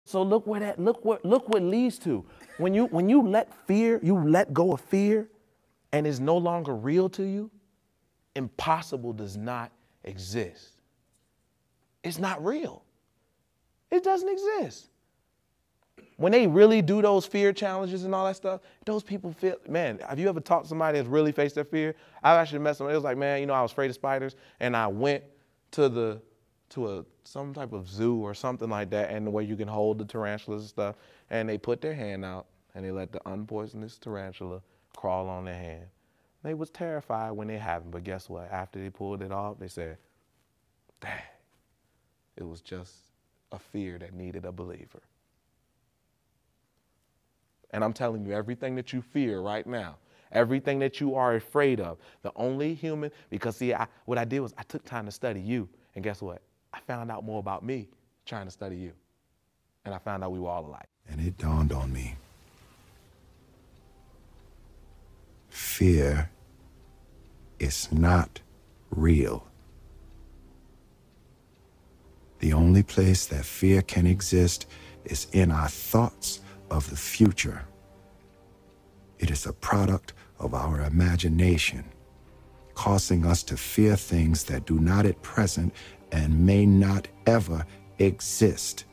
So look what leads to. When you let go of fear and it's no longer real to you, impossible does not exist. It's not real. It doesn't exist. When they really do those fear challenges and all that stuff, those people feel, man, have you ever talked to somebody that's really faced their fear? I've actually met somebody, it was like, man, you know, I was afraid of spiders, and I went to some type of zoo or something like that, and where you can hold the tarantulas and stuff, and they put their hand out, and they let the unpoisonous tarantula crawl on their hand. They was terrified when it happened, but guess what? After they pulled it off, they said, dang, it was just a fear that needed a believer. And I'm telling you, everything that you fear right now, everything that you are afraid of, the only human, because see, what I did was I took time to study you. And guess what? I found out more about me trying to study you. And I found out we were all alike. And it dawned on me. Fear is not real. The only place that fear can exist is in our thoughts of the future. It is a product of our imagination, causing us to fear things that do not at present and may not ever exist.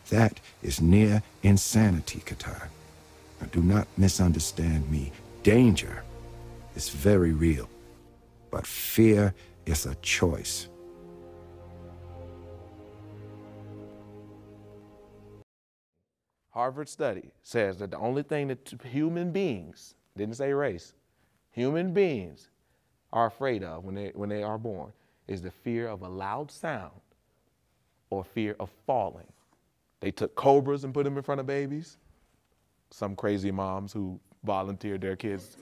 That is near insanity, Qatar. Now, do not misunderstand me. Danger is very real, but fear is a choice. Harvard study says that the only thing that human beings, didn't say race, human beings are afraid of when they are born is the fear of a loud sound or fear of falling. They took cobras and put them in front of babies. Some crazy moms who volunteered their kids.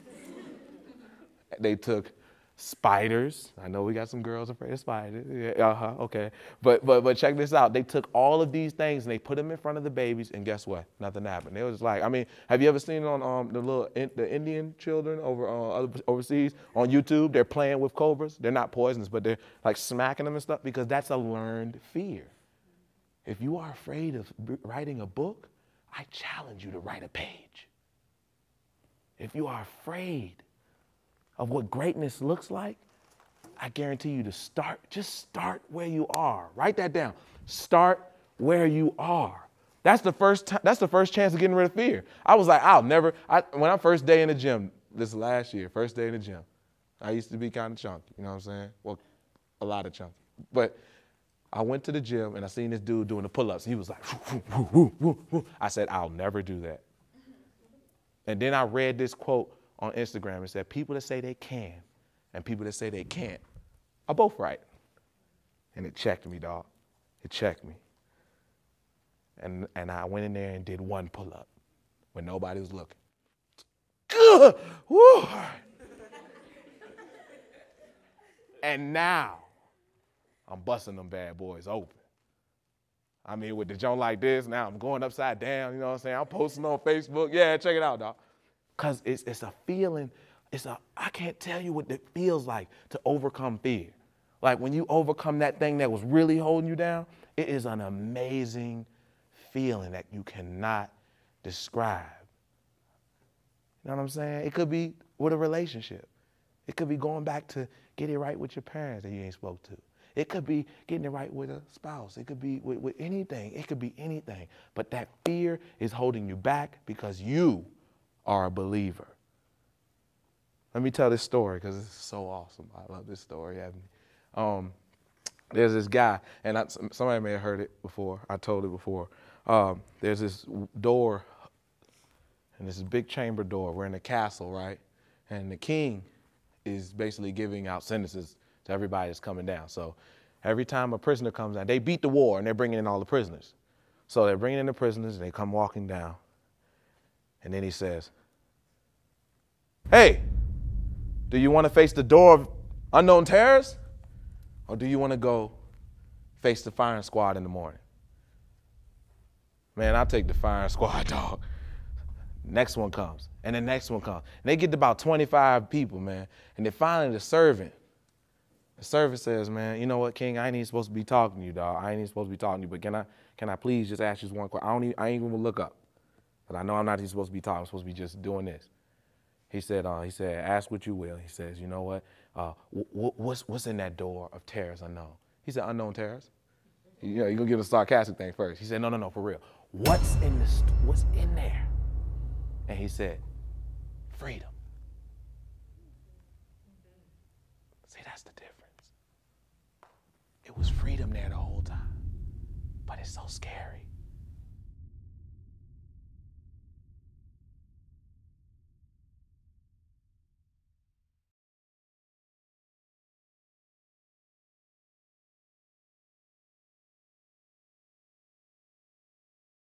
They took spiders. I know we got some girls afraid of spiders. Yeah, okay. But check this out. They took all of these things and they put them in front of the babies, and guess what? Nothing happened. They was like, I mean, have you ever seen it on the Indian children overseas on YouTube? They're playing with cobras. They're not poisonous, but they're like smacking them and stuff because that's a learned fear. If you are afraid of writing a book, I challenge you to write a page. If you are afraid of what greatness looks like, I guarantee you to just start where you are. Write that down. Start where you are. That's the first chance of getting rid of fear. I was like, when I first day in the gym, this last year, first day in the gym, I used to be kind of chunky, you know what I'm saying? Well, a lot of chunky. But I went to the gym and I seen this dude doing the pull-ups. He was like, whoo, whoo, whoo, whoo. I said, I'll never do that. And then I read this quote on Instagram. It said, people that say they can and people that say they can't are both right. And it checked me, dog. It checked me. And I went in there and did one pull-up when nobody was looking. Woo. And now I'm busting them bad boys open. I mean, with the joint like this, now I'm going upside down, you know what I'm saying? I'm posting on Facebook. Yeah, check it out, dog. Because it's a feeling, I can't tell you what it feels like to overcome fear. Like when you overcome that thing that was really holding you down, it is an amazing feeling that you cannot describe. You know what I'm saying? It could be with a relationship. It could be going back to get it right with your parents that you ain't spoke to. It could be getting it right with a spouse. It could be with anything. It could be anything. But that fear is holding you back because you are a believer. Let me tell this story because it's so awesome. I love this story. There's this guy, and somebody may have heard it before. I told it before. There's this door, and this big chamber door. We're in a castle, right? And the king is basically giving out sentences to everybody that's coming down. So every time a prisoner comes down, they beat the war, and they're bringing in all the prisoners. So they're bringing in the prisoners, and they come walking down. And then he says, hey, do you want to face the door of unknown terrors? Or do you want to go face the firing squad in the morning? Man, I'll take the firing squad, dog. Next one comes, and the next one comes. And they get to about 25 people, man. And then finally the servant The servant says, man, you know what, King, I ain't even supposed to be talking to you, dog. I ain't even supposed to be talking to you, but can I please just ask you one question? I ain't even gonna look up. But I know I'm not even supposed to be talking. I'm supposed to be just doing this. He said, ask what you will. He says, you know what? What's in that door of terrors unknown? He said, unknown terrors. You know, you're gonna give a sarcastic thing first. He said, no, for real. What's in there? And he said, freedom. See, that's the difference. It was freedom there the whole time, but it's so scary.